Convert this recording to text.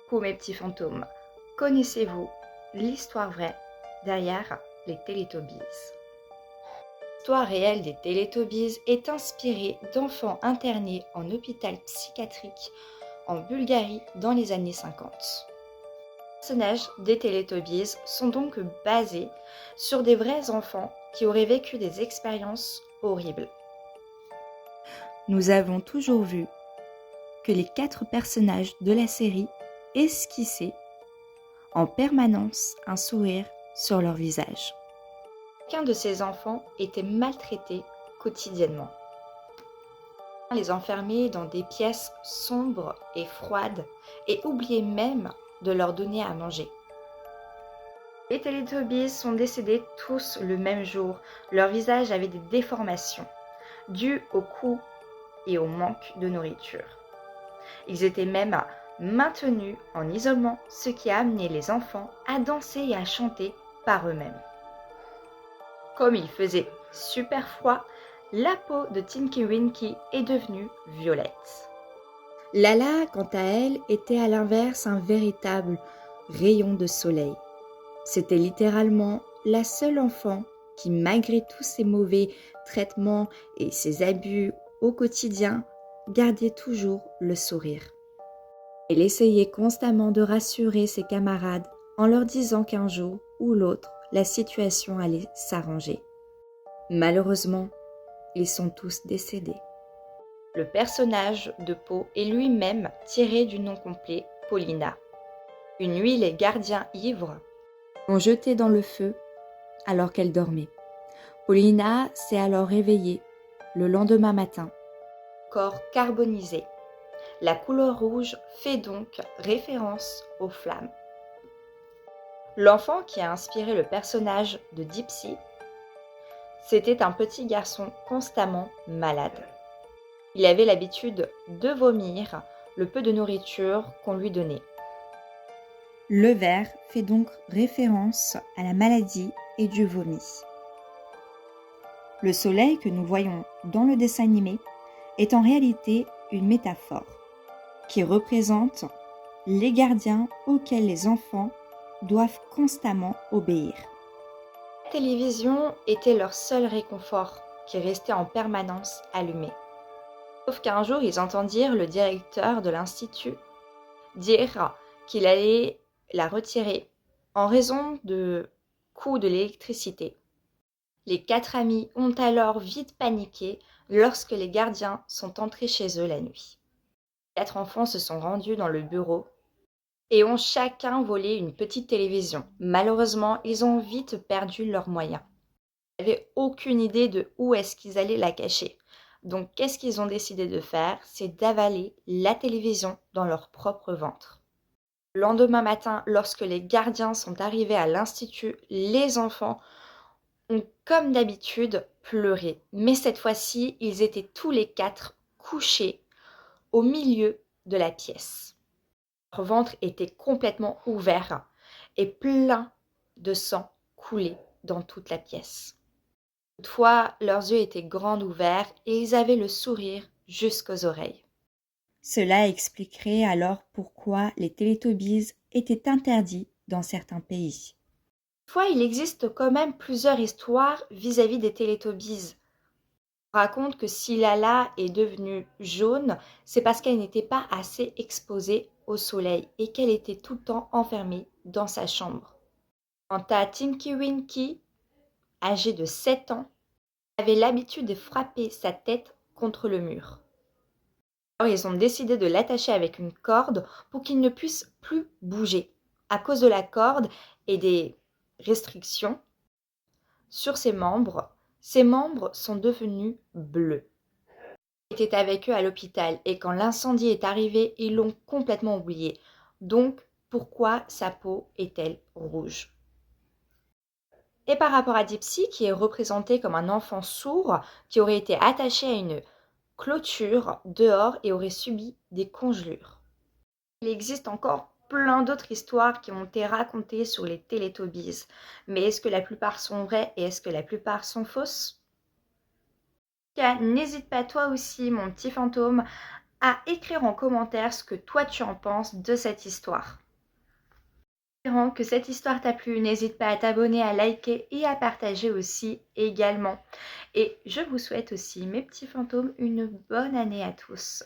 Coucou mes petits fantômes, connaissez-vous l'histoire vraie derrière les Télétobies? L'histoire réelle des Télétobies est inspirée d'enfants internés en hôpital psychiatrique en Bulgarie dans les années 50. Les personnages des Télétobies sont donc basés sur des vrais enfants qui auraient vécu des expériences horribles. Nous avons toujours vu que les 4 personnages de la série esquissaient en permanence un sourire sur leur visage. Chacun de ces enfants était maltraité quotidiennement. On les enfermait dans des pièces sombres et froides et oubliait même de leur donner à manger. Les Télétobies sont décédés tous le même jour. Leur visage avait des déformations dues au coût et au manque de nourriture. Ils étaient même maintenus en isolement, ce qui a amené les enfants à danser et à chanter par eux-mêmes. Comme il faisait super froid, la peau de Tinky Winky est devenue violette. Lala, quant à elle, était à l'inverse un véritable rayon de soleil. C'était littéralement la seule enfant qui, malgré tous ses mauvais traitements et ses abus au quotidien, gardait toujours le sourire. Elle essayait constamment de rassurer ses camarades en leur disant qu'un jour ou l'autre, la situation allait s'arranger. Malheureusement, ils sont tous décédés. Le personnage de Pau est lui-même tiré du nom complet Paulina. Une nuit, les gardiens ivres l'ont jetée dans le feu alors qu'elle dormait. Paulina s'est alors réveillée le lendemain matin, corps carbonisé. La couleur rouge fait donc référence aux flammes. L'enfant qui a inspiré le personnage de Dipsy, c'était un petit garçon constamment malade. Il avait l'habitude de vomir le peu de nourriture qu'on lui donnait. Le vert fait donc référence à la maladie et du vomi. Le soleil que nous voyons dans le dessin animé est en réalité une métaphore qui représente les gardiens auxquels les enfants doivent constamment obéir. La télévision était leur seul réconfort qui restait en permanence allumé. Sauf qu'un jour, ils entendirent le directeur de l'institut dire qu'il allait la retirer en raison de coût de l'électricité. Les 4 amis ont alors vite paniqué lorsque les gardiens sont entrés chez eux la nuit. 4 enfants se sont rendus dans le bureau et ont chacun volé une petite télévision. Malheureusement, ils ont vite perdu leurs moyens. Ils n'avaient aucune idée de où est-ce qu'ils allaient la cacher. Donc, qu'est-ce qu'ils ont décidé de faire? C'est d'avaler la télévision dans leur propre ventre. Le lendemain matin, lorsque les gardiens sont arrivés à l'institut, les enfants ont, comme d'habitude, pleuré. Mais cette fois-ci, ils étaient tous les 4 couchés au milieu de la pièce. Leur ventre était complètement ouvert et plein de sang coulé dans toute la pièce. Toutefois, leurs yeux étaient grands ouverts et ils avaient le sourire jusqu'aux oreilles. Cela expliquerait alors pourquoi les Télétobies étaient interdits dans certains pays. Toutefois, il existe quand même plusieurs histoires vis-à-vis des Télétobies. On raconte que si Lala est devenue jaune, c'est parce qu'elle n'était pas assez exposée au soleil et qu'elle était tout le temps enfermée dans sa chambre. Quant à Tinky Winky, âgée de 7 ans, avait l'habitude de frapper sa tête contre le mur. Alors ils ont décidé de l'attacher avec une corde pour qu'il ne puisse plus bouger. À cause de la corde et des restrictions sur ses membres sont devenus bleus. Il était avec eux à l'hôpital et quand l'incendie est arrivé, ils l'ont complètement oublié. Donc, pourquoi sa peau est-elle rouge? Et par rapport à Dipsy, qui est représenté comme un enfant sourd qui aurait été attaché à une clôture dehors et aurait subi des congelures. Il existe encore plein d'autres histoires qui ont été racontées sur les Télétobies. Mais est-ce que la plupart sont vraies et est-ce que la plupart sont fausses? N'hésite pas toi aussi, mon petit fantôme, à écrire en commentaire ce que toi tu en penses de cette histoire. Espérant que cette histoire t'a plu, n'hésite pas à t'abonner, à liker et à partager aussi également. Et je vous souhaite aussi, mes petits fantômes, une bonne année à tous.